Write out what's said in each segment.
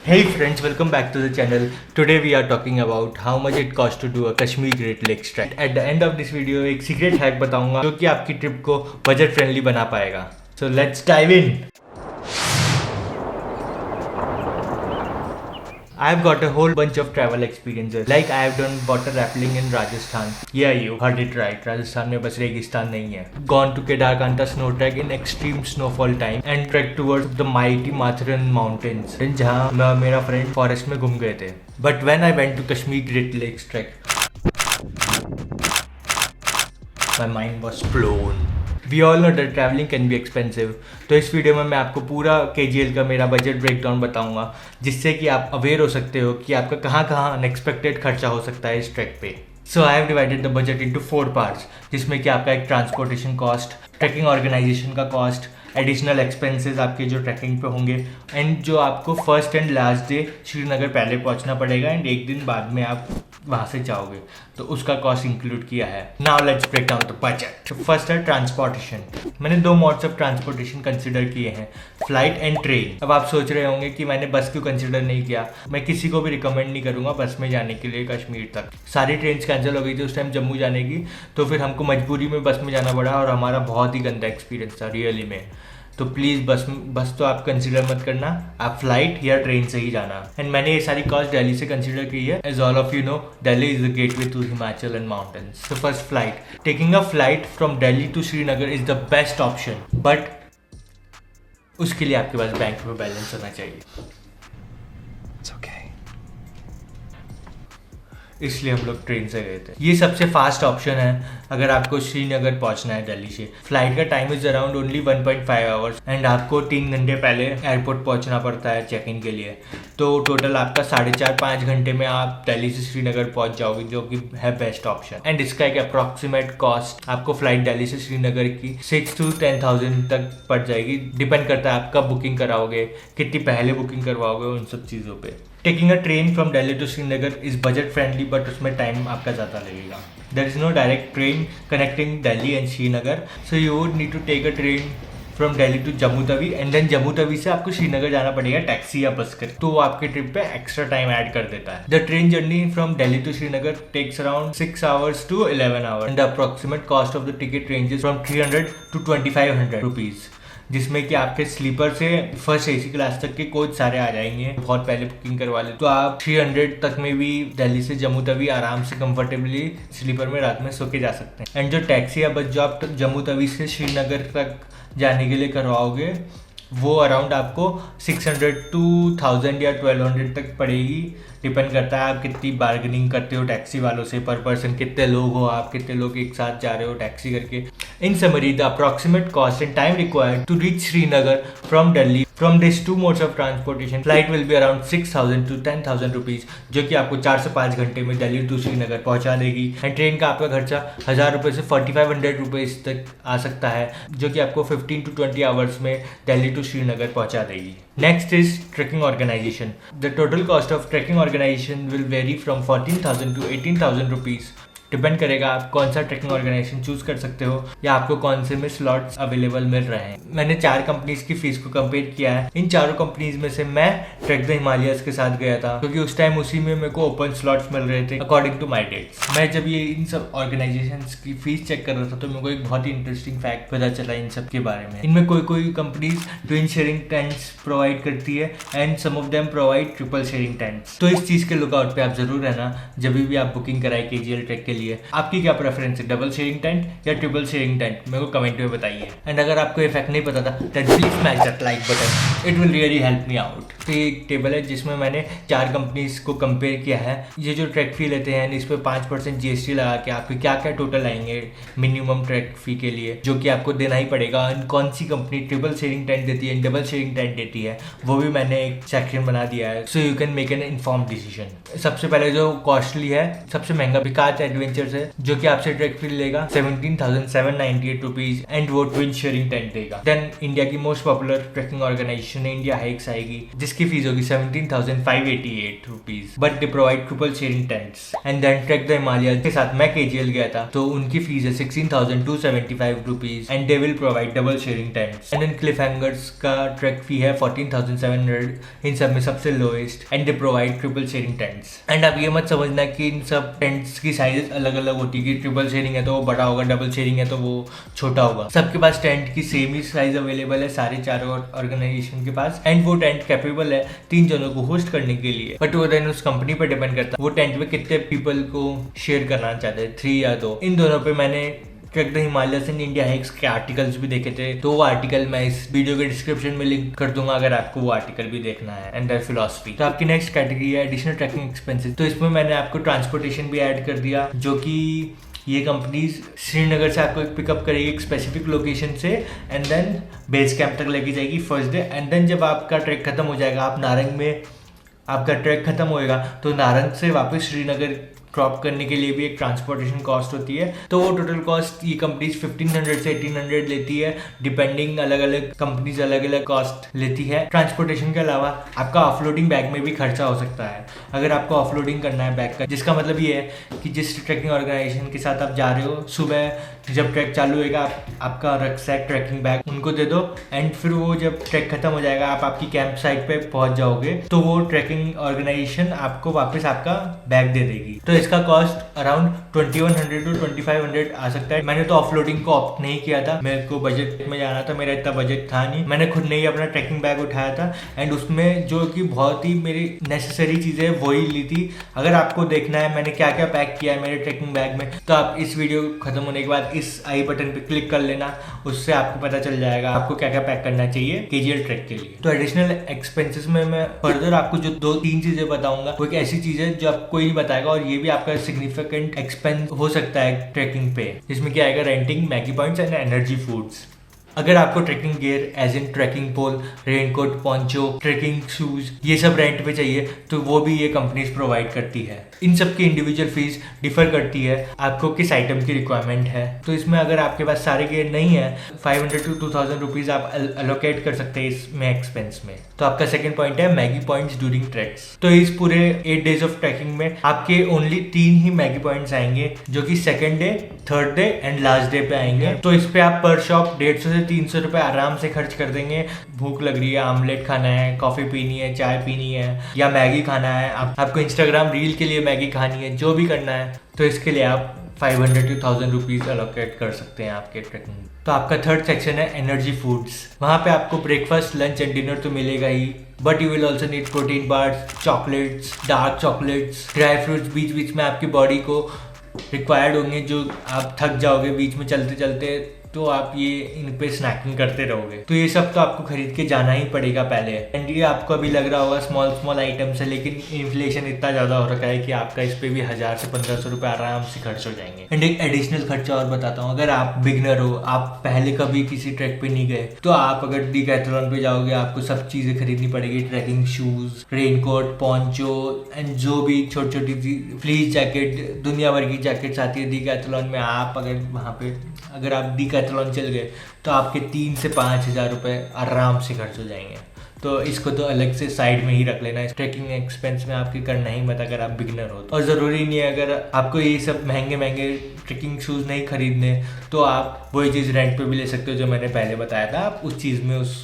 Hey friends, welcome back to the channel. Today we are talking about how much it costs to do a Kashmir Great Lakes trek. At the end of this video एक secret hack बताऊंगा जो कि आपकी trip को budget friendly बना पाएगा. So let's dive in. I've got a whole bunch of travel experiences. Like I have done water rafting in Rajasthan. Yeah, you heard it right. Rajasthan में बस रेगिस्तान नहीं है. Gone to Kedarkanta snow trek in extreme snowfall time and trek towards the mighty Matharan mountains. जहाँ मैं और मेरा friend forest में घूम गए थे. But when I went to Kashmir Great Lakes trek, my mind was blown. We all know that traveling can be expensive. तो इस वीडियो में मैं आपको पूरा KGL का मेरा बजट ब्रेकडाउन बताऊंगा जिससे कि आप अवेयर हो सकते हो कि आपका कहाँ कहाँ अनएक्सपेक्टेड खर्चा हो सकता है इस ट्रैक पे. So I have divided the budget into 4 parts जिसमें कि आपका एक ट्रांसपोर्टेशन कॉस्ट, ट्रैकिंग ऑर्गेनाइजेशन का कॉस्ट, एडिशनल एक्सपेंसेस आपके जो ट्रैकिंग पे होंगे एंड जो आपको first and last day Srinagar पहले पहुंचना पड़ेगा एंड एक दिन बाद में आप वहाँ से जाओगे तो उसका कॉस्ट इंक्लूड किया है. Now let's break down the budget. First है ट्रांसपोर्टेशन. मैंने 2 मोड्स ऑफ ट्रांसपोर्टेशन कंसिडर किए हैं, फ्लाइट एंड ट्रेन. अब आप सोच रहे होंगे कि मैंने बस क्यों कंसिडर नहीं किया. मैं किसी को भी रिकमेंड नहीं करूँगा बस में जाने के लिए कश्मीर तक. सारी ट्रेन कैंसिल हो गई थी उस टाइम जम्मू जाने की, तो फिर हमको मजबूरी में बस में जाना पड़ा और हमारा बहुत ही गंदा एक्सपीरियंस था रियली में. तो प्लीज़ बस तो आप कंसिडर मत करना, आप फ्लाइट या ट्रेन से ही जाना. एंड मैंने ये सारी कॉस्ट दिल्ली से कंसिडर की है. As all of you know Delhi is the gateway to Himachal and mountains. तो first flight. Taking a flight from Delhi to Srinagar is the best option, but उसके लिए आपके पास बैंक में बैलेंस होना चाहिए. इसलिए हम लोग ट्रेन से गए थे. ये सबसे फास्ट ऑप्शन है अगर आपको श्रीनगर पहुंचना है दिल्ली से. फ्लाइट का time is around only 1.5 hours and आपको 3 घंटे पहले एयरपोर्ट पहुंचना पड़ता है चेक इन के लिए. तो टोटल आपका 4.5-5 घंटे में आप दिल्ली से श्रीनगर पहुंच जाओगे जो कि है बेस्ट ऑप्शन. एंड इसका एक अप्रॉक्सीमेट कॉस्ट आपको फ्लाइट दिल्ली से श्रीनगर की 6 to 10,000 तक पड़ जाएगी. डिपेंड करता है आप कब बुकिंग कराओगे, कितनी पहले बुकिंग करवाओगे, उन सब चीज़ों पे. Taking a train from Delhi to Srinagar is budget friendly but उसमें टाइम आपका ज़्यादा लगेगा. There is no direct train connecting Delhi and Srinagar, so you would need to take a train from Delhi to Jammu Tawi and then Jammu Tawi से आपको श्रीनगर जाना पड़ेगा टैक्सी या बस कर. तो वो आपके ट्रिप पे एक्स्ट्रा टाइम ऐड कर देता है. The train journey from Delhi to Srinagar takes around 6 hours to 11 hours and the approximate cost of the ticket ranges from 300 to 2,500 rupees, जिसमें कि आपके स्लीपर से फर्स्ट एसी क्लास तक के कोच सारे आ जाएंगे. बहुत पहले बुकिंग करवा ले तो आप 300 तक में भी दिल्ली से जम्मू तवी आराम से कंफर्टेबली स्लीपर में रात में सो के जा सकते हैं. एंड जो टैक्सी या बस जो आप जम्मू तवी से श्रीनगर तक जाने के लिए करवाओगे वो अराउंड आपको 600 to 1,000 या 1,200 तक पड़ेगी. डिपेंड करता है आप कितनी बार्गेनिंग करते हो टैक्सी वालों से, पर पर्सन कितने लोग हो, आप कितने लोग एक साथ जा रहे हो टैक्सी करके. In summary the approximate cost and time required to reach Srinagar from Delhi from this 2 modes of transportation flight will be around 6,000 to 10,000 rupees जो कि आपको 4 से 5 घंटे में दिल्ली टू श्रीनगर पहुंचा देगी. एंड ट्रेन का आपका खर्चा 1,000 रुपये से 4,500 रुपीज़ तक आ सकता है जो कि आपको 15 to 20 आवर्स में दिल्ली टू श्रीनगर पहुंचा देगी. Next is trekking organisation. The total cost of trekking organisation will vary from 14,000 to 18,000 rupees. Depend करेगा आप कौन सा ट्रैकिंग ऑर्गेनाइजेशन चूज कर सकते हो या आपको कौन से में स्लॉट्स अवेलेबल मिल रहे हैं. मैंने 4 कंपनीज की फीस को कंपेयर किया है. इन चारों कंपनीज में से मैं ट्रैक द हिमालयस के साथ गया था क्योंकि उस टाइम उसी में मेरे को ओपन स्लॉट्स मिल रहे थे अकॉर्डिंग टू माई डेट्स. मैं जब ये इन सब ऑर्गेनाइजेशन की फीस चेक कर रहा था तो मेरे को एक बहुत ही इंटरेस्टिंग फैक्ट पता चला इन सब के बारे में. इनमें कोई companies twin sharing tents provide करती है and some of them provide triple sharing tents. तो इस चीज़ के लुकआउट पे आप जरूर रहना जब भी आप बुकिंग कराए KGL ट्रैक के लिए. आपकी क्या प्रेफरेंस है, डबल शेयरिंग टेंट या ट्रिपल शेयरिंग टेंट, मेरे को कमेंट में बताइए. एंड अगर आपको ये फैक्ट नहीं पता था then please smash that like button, it will really help me out. तो ये एक टेबल है जिसमें मैंने 4 कंपनीज को कंपेयर किया है. ये जो ट्रैक फी लेते हैं इस पर 5% GST लगा के आपके क्या क्या टोटल आएंगे मिनिमम ट्रैक फी के लिए जो कि आपको देना ही पड़ेगा. कौन सी कंपनी ट्रिपल शेयरिंग टेंट देती है, डबल शेयरिंग टेंट देती है, वो भी मैंने एक सेक्शन बना दिया है so you can make an inform decision. सबसे पहले जो कॉस्टली है, सबसे महंगा विकास एडवेंचर एडवेंचर्स है जो कि आपसे ट्रैक फी लेगा 17,798 रुपीज एंड वो ट्विन शेयरिंग टेंट देगा। देन इंडिया की most popular trekking organisation India Hikes आएगी जिसकी फीस होगी 17,588 rupees but they provide triple sharing tents. And then trek the Himalaya के साथ मैं KGL गया था तो उनकी फीस है 16,275 rupees and they will provide double sharing tents. And then Cliff Hangers का ट्रैक फी है 14,700, इन सब में सबसे lowest and they provide triple sharing tents. And आप ये मत समझना कि इन सब टेंट्स की साइजेस अलग अलग होती है कि ट्रिपल शेयरिंग है तो वो बड़ा होगा, डबल शेयरिंग है तो वो छोटा होगा। सबके पास टेंट की सेम ही साइज अवेलेबल है सारे चारों ऑर्गेनाइजेशन के पास एंड वो टेंट कैपेबल है 3 जनों को होस्ट करने के लिए। बट वो देन उस कंपनी पर डिपेंड करता है वो टेंट में कितने पीपल को शेयर करना चाहते हैं, 3 या 2। इन दोनों पे मैंने track the Himalayas in India hikes के आर्टिकल्स भी देखे थे तो वो आर्टिकल मैं इस वीडियो के डिस्क्रिप्शन में लिंक कर दूंगा अगर आपको वो आर्टिकल भी देखना है एंड देयर फिलॉसफी। तो आपकी नेक्स्ट कैटेगरी है एडिशनल ट्रैकिंग एक्सपेंसेस। तो इसमें मैंने आपको ट्रांसपोर्टेशन भी ऐड कर दिया जो कि ये कंपनीज श्रीनगर से आपको एक पिकअप करेगी एक स्पेसिफिक लोकेशन से एंड देन बेस कैंप तक लेके जाएगी फर्स्ट डे। एंड देन जब आपका ट्रैक खत्म हो जाएगा, आप नारंग में आपका ट्रैक खत्म होएगा तो नारंग से वापस श्रीनगर ड्रॉप करने के लिए भी एक ट्रांसपोर्टेशन कॉस्ट होती है। तो वो टोटल कॉस्ट ये कंपनीज 1500 से 1800 लेती है डिपेंडिंग, अलग अलग कंपनीज अलग अलग कॉस्ट लेती है। ट्रांसपोर्टेशन के अलावा आपका ऑफलोडिंग बैग में भी खर्चा हो सकता है अगर आपको ऑफलोडिंग करना है बैग का, जिसका मतलब ये है कि जिस ट्रैकिंग ऑर्गेनाइजेशन के साथ आप जा रहे हो सुबह जब ट्रैक चालू होगा आपका रक्सैक ट्रैकिंग बैग उनको दे दो एंड फिर वो जब ट्रैक खत्म हो जाएगा आप आपकी कैंप साइट पे पहुंच जाओगे तो वो ट्रैकिंग ऑर्गेनाइजेशन आपको वापस आपका बैग दे देगी। तो इसका कॉस्ट अराउंड 2100 टू 2500 आ सकता है। मैंने तो ऑफलोडिंग को ऑप्ट नहीं किया था, मेरे को बजट में जाना था, मेरा इतना बजट था नहीं, मैंने खुद नहीं अपना ट्रैकिंग बैग उठाया था एंड उसमें जो कि बहुत ही मेरी नेसेसरी चीजें वही ली थी। अगर आपको देखना है मैंने क्या क्या पैक किया है मेरे ट्रैकिंग बैग में तो आप इस वीडियो खत्म होने के बाद इस आई बटन पे क्लिक कर लेना, उससे आपको पता चल जाएगा आपको क्या क्या पैक करना चाहिए KGL ट्रैक के लिए। तो एडिशनल एक्सपेंसेस में मैं फर्दर आपको जो 2-3 चीजें बताऊंगा वो एक ऐसी चीज है जो आपको कोई नहीं बताएगा और ये भी आपका सिग्निफिकेंट एक्सपेंस हो सकता है ट्रैकिंग पे, जिसमें क्या आएगा renting, Maggi points and energy foods. अगर आपको trekking gear as in trekking pole, raincoat, poncho, trekking shoes ये सब रेंट पे चाहिए तो वो भी ये कंपनीज प्रोवाइड करती है। इन सब की इंडिविजुअल फीस डिफर करती है आपको किस आइटम की रिक्वायरमेंट है। तो इसमें अगर आपके पास सारे गियर नहीं है 500 टू 2000 रुपीज आप अलोकेट कर सकते हैं इसमें एक्सपेंस में। तो आपका सेकंड पॉइंट है मैगी पॉइंट्स ड्यूरिंग ट्रैक्स। तो इस पूरे 8 डेज ऑफ ट्रैकिंग में आपके ओनली 3 ही मैगी पॉइंट्स आएंगे जो कि second day, third day and last day पे आएंगे। तो इस पे आप पर शॉप 150 से 300 रुपए आराम से खर्च कर देंगे। भूख लग रही है, आमलेट खाना है, कॉफी पीनी है, चाय पीनी है या मैगी खाना है, आपको इंस्टाग्राम रील के लिए मैगी खानी है, जो भी करना है तो इसके लिए आप 500 to 1000 रुपीज अलोकेट कर सकते हैं आपके ट्रैकिंग। तो आपका थर्ड सेक्शन है एनर्जी फूड्स। वहाँ पे आपको ब्रेकफास्ट, लंच एंड डिनर तो मिलेगा ही but you will also need protein bars, chocolates, dark chocolates, dry fruits बीच बीच में आपकी बॉडी को रिक्वायर्ड होंगे। जो आप थक जाओगे बीच में चलते चलते तो आप ये इन पे स्नैकिंग करते रहोगे। तो ये सब तो आपको खरीद के जाना ही पड़ेगा पहले। एंड ये आपको अभी लग रहा होगा स्मॉल आइटम्स है लेकिन इन्फ्लेशन इतना ज़्यादा हो रखा है कि आपका इस पे भी 1000 से 1500 रुपये आराम से खर्च हो जाएंगे। एंड एक एडिशनल खर्चा और बताता हूँ, अगर आप बिगनर हो, आप पहले कभी किसी ट्रैक पे नहीं गए तो आप अगर डिकैथलॉन पे जाओगे आपको सब चीज़ें खरीदनी पड़ेगी, trekking shoes, raincoat, poncho and जो भी छोटी छोटी फ्लीस जैकेट, दुनिया भर की जैकेट्स आती है डिकैथलॉन में। आप अगर वहाँ पे अगर आप डिकैथलॉन चल गए तो आपके 3 से 5000 रुपये आराम से खर्च हो जाएंगे। तो इसको तो अलग से साइड में ही रख लेना, इस ट्रैकिंग एक्सपेंस में आपके करना ही मत अगर आप बिगिनर हो। और ज़रूरी नहीं है अगर आपको ये सब महंगे ट्रैकिंग शूज़ नहीं खरीदने तो आप वही चीज़ रेंट पे भी ले सकते हो जो मैंने पहले बताया था। आप उस चीज़ में उस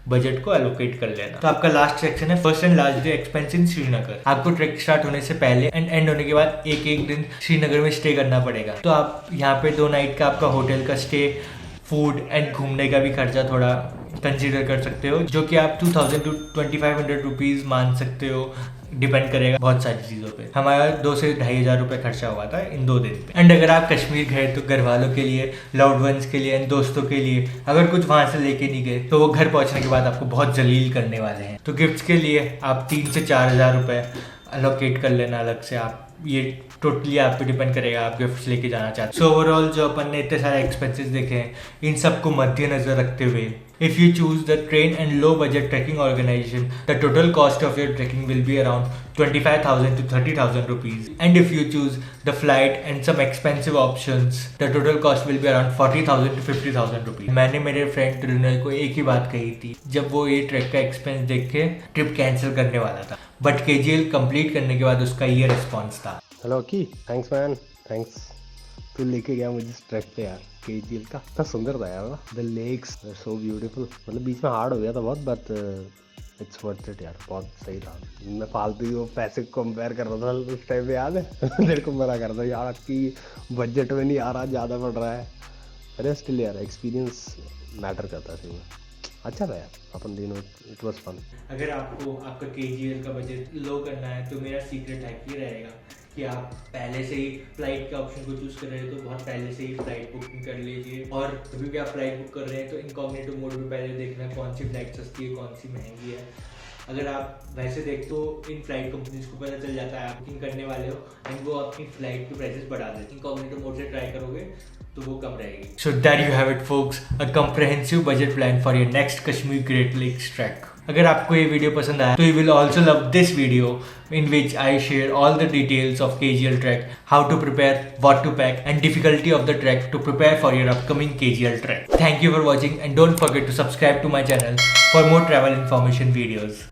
बजट को एलोकेट कर लेना। तो आपका लास्ट सेक्शन है first and last day expense इन श्रीनगर। आपको ट्रैक स्टार्ट होने से पहले एंड एंड होने के बाद एक दिन श्रीनगर में स्टे करना पड़ेगा। तो आप यहाँ पे 2 नाइट का आपका होटल का स्टे, फूड एंड घूमने का भी खर्चा थोड़ा कंसीडर कर सकते हो जो कि आप 2000 टू 2500 रुपीज़ मान सकते हो, डिपेंड करेगा बहुत सारी चीज़ों पे। हमारा 2 से 2500 रुपये खर्चा हुआ था इन 2 दिन पे। एंड अगर आप कश्मीर गए तो घर वालों के लिए, लव्ड वंस के लिए एंड दोस्तों के लिए अगर कुछ वहाँ से लेके नहीं गए तो वो घर पहुँचने के बाद आपको बहुत जलील करने वाले हैं। तो गिफ्ट्स के लिए आप 3 से 4000 रुपये अलोकेट कर लेना अलग से। आप ये टोटली आप पे डिपेंड करेगा आप गिफ्ट्स लेके जाना चाहते हैं। सो ओवरऑल जो अपन ने इतने सारे एक्सपेंसेस देखे हैं इन सबको मद्देनजर रखते हुए If you choose the train and low budget trekking organization, the total cost of your trekking will be around 25,000 to 30,000 rupees. And if you choose the flight and some expensive options, the total cost will be around 40,000 to 50,000 rupees. मैंने मेरे friend ट्रिनोय को एक ही बात कही थी जब वो ये ट्रैक का एक्सपेंस देख के ट्रिप कैंसिल करने वाला था, बट KGL कंप्लीट करने के बाद उसका ये रिस्पॉन्स था। हेलो की, थैंक्स मैन, थैंक्स। तू लेके गया मुझे इस ट्रैक पे यार, KGL का इतना सुंदर था यार ना, द लेक्स सो ब्यूटीफुल। मतलब बीच में हार्ड हो गया था बहुत, बट इट्स वर्थ इट यार, बहुत सही था। मैं फालतू ही वो पैसे को कंपेयर कर रहा था उस टाइम पे, याद है? तेरे को मना कर रहा था यार कि बजट में नहीं आ रहा, ज़्यादा पड़ रहा है। अरे स्टिल यार एक्सपीरियंस मैटर करता है सही। अच्छा था यार, अपन दिनों इट वाज फन। अगर आपको आपका KGL का बजट लो करना है तो मेरा सीक्रेट हैक ये रहेगा कि आप पहले से ही फ्लाइट के ऑप्शन को चूज कर रहे हो तो बहुत पहले से ही फ्लाइट बुकिंग कर लीजिए। और कभी भी आप फ्लाइट बुक कर रहे हैं तो इनकॉग्निटो मोड में पहले देखना है कौन सी फ्लाइट सस्ती है, कौन सी महंगी है। अगर आप वैसे देख तो इन फ्लाइट कंपनीज को पता चल जाता है आप बुकिंग करने वाले हो एंड वो अपनी फ्लाइट के प्राइसेस बढ़ा देते हैं। इनकॉग्निटो मोड से ट्राई करोगे तो वो कम रहेगी। So that you have it folks, a comprehensive budget plan for your next Kashmir Great Lakes trek. अगर आपको ये वीडियो पसंद आया तो you will also love this video in which I share all the details of KGL trek, how to prepare, what to pack and difficulty of the trek to prepare for your upcoming KGL trek. Thank you for watching and don't forget to subscribe to my channel for more travel information videos.